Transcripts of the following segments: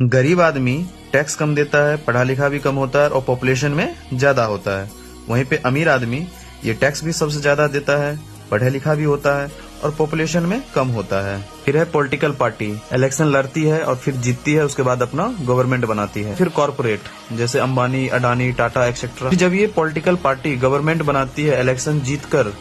गरीब आदमी टैक्स कम देता है, पढ़ा लिखा भी कम होता है और पॉपुलेशन में ज्यादा होता है। वहीं पे अमीर आदमी ये टैक्स भी सबसे ज्यादा देता है, पढ़ा लिखा भी होता है और पॉपुलेशन में कम होता है। फिर है पॉलिटिकल पार्टी, इलेक्शन लड़ती है और फिर जीतती है, उसके बाद अपना गवर्नमेंट बनाती है। फिर कॉर्पोरेट जैसे अंबानी, अडानी, टाटा एक्सेट्रा। जब ये पॉलिटिकल पार्टी गवर्नमेंट बनाती है इलेक्शन जीतकर,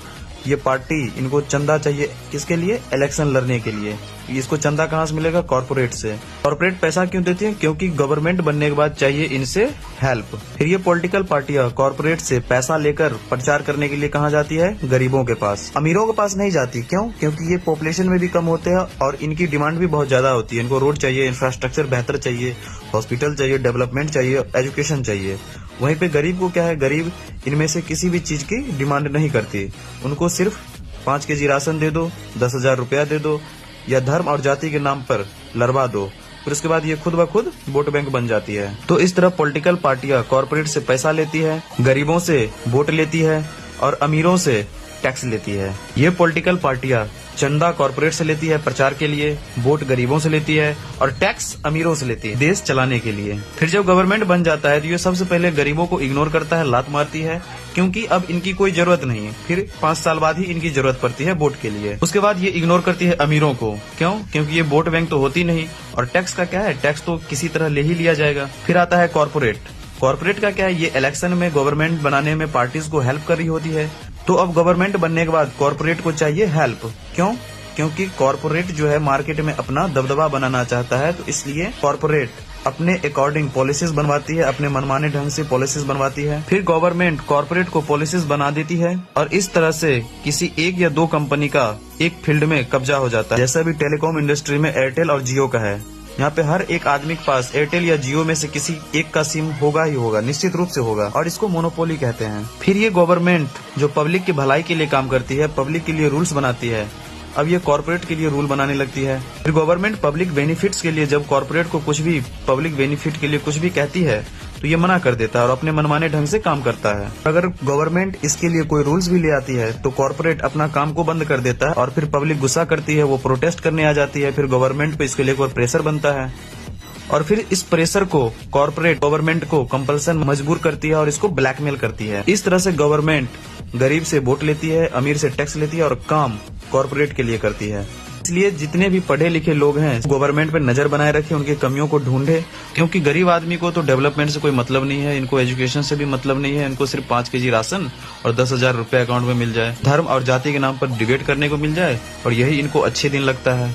ये पार्टी इनको चंदा चाहिए किसके लिए? इलेक्शन लड़ने के लिए। इसको चंदा कहाँ से मिलेगा? कॉर्पोरेट से। कॉर्पोरेट पैसा क्यों देती है? क्योंकि गवर्नमेंट बनने के बाद चाहिए इनसे हेल्प। फिर ये पॉलिटिकल पार्टियां कॉर्पोरेट से पैसा लेकर प्रचार करने के लिए कहाँ जाती है? गरीबों के पास। अमीरों के पास नहीं जाती। क्यों? क्योंकि ये पॉपुलेशन में भी कम होते हैं और इनकी डिमांड भी बहुत ज्यादा होती है। इनको रोड चाहिए, इंफ्रास्ट्रक्चर बेहतर चाहिए, हॉस्पिटल चाहिए, डेवलपमेंट चाहिए, एजुकेशन चाहिए। वहीं पे गरीब को क्या है? गरीब इनमें से किसी भी चीज की डिमांड नहीं करती। उनको सिर्फ 5 केजी राशन दे दो, 10,000 रुपया दे दो या धर्म और जाति के नाम पर लड़वा दो, फिर उसके बाद ये खुद ब खुद वोट बैंक बन जाती है। तो इस तरह पॉलिटिकल पार्टियां कॉर्पोरेट से पैसा लेती है, गरीबों से वोट लेती है और अमीरों से टैक्स लेती है। ये पॉलिटिकल पार्टियां चंदा कॉर्पोरेट से लेती है प्रचार के लिए, वोट गरीबों से लेती है और टैक्स अमीरों से लेती है देश चलाने के लिए। फिर जब गवर्नमेंट बन जाता है तो ये सबसे पहले गरीबों को इग्नोर करता है, लात मारती है, क्योंकि अब इनकी कोई जरूरत नहीं है। फिर 5 साल बाद ही इनकी जरूरत पड़ती है वोट के लिए। उसके बाद ये इग्नोर करती है अमीरों को। क्यों? क्योंकि ये वोट बैंक तो होती नहीं और टैक्स का क्या है? टैक्स तो किसी तरह ले ही लिया जाएगा। फिर आता है कॉर्पोरेट। कॉर्पोरेट का क्या है? ये इलेक्शन में गवर्नमेंट बनाने में पार्टीज को हेल्प कर रही होती है। तो अब गवर्नमेंट बनने के बाद कॉर्पोरेट को चाहिए हेल्प। क्यों? क्योंकि कॉर्पोरेट जो है मार्केट में अपना दबदबा बनाना चाहता है, तो इसलिए कॉर्पोरेट अपने अकॉर्डिंग पॉलिसीज बनवाती है, अपने मनमाने ढंग से पॉलिसीज बनवाती है। फिर गवर्नमेंट कॉर्पोरेट को पॉलिसीज बना देती है और इस तरह से किसी 1 या 2 कंपनी का एक फील्ड में कब्जा हो जाता है। जैसा भी टेलीकॉम इंडस्ट्री में एयरटेल और जियो का है, यहाँ पे हर एक आदमी के पास एयरटेल या जियो में से किसी एक का सिम होगा ही होगा, निश्चित रूप से होगा, और इसको मोनोपोली कहते हैं। फिर ये गवर्नमेंट जो पब्लिक की भलाई के लिए काम करती है, पब्लिक के लिए रूल्स बनाती है, अब ये कॉर्पोरेट के लिए रूल बनाने लगती है। फिर गवर्नमेंट पब्लिक बेनिफिट्स के लिए जब कॉर्पोरेट को कुछ भी पब्लिक बेनिफिट के लिए कुछ भी कहती है तो ये मना कर देता है और अपने मनमाने ढंग से काम करता है। अगर गवर्नमेंट इसके लिए कोई रूल्स भी ले आती है तो कॉर्पोरेट अपना काम को बंद कर देता है और फिर पब्लिक गुस्सा करती है, वो प्रोटेस्ट करने आ जाती है। फिर गवर्नमेंट पे इसके लिए कोई प्रेशर बनता है और फिर इस प्रेशर को कॉर्पोरेट गवर्नमेंट को कंपल्सन मजबूर करती है और इसको ब्लैकमेल करती है। इस तरह से गवर्नमेंट गरीब से वोट लेती है, अमीर से टैक्स लेती है और काम कॉर्पोरेट के लिए करती है। इसलिए जितने भी पढ़े लिखे लोग हैं गवर्नमेंट पे नजर बनाए रखे, उनकी कमियों को ढूंढे, क्योंकि गरीब आदमी को तो डेवलपमेंट से कोई मतलब नहीं है, इनको एजुकेशन से भी मतलब नहीं है, इनको सिर्फ 5 केजी राशन और 10,000 रुपया अकाउंट में मिल जाए, धर्म और जाति के नाम पर डिबेट करने को मिल जाए और यही इनको अच्छे दिन लगता है।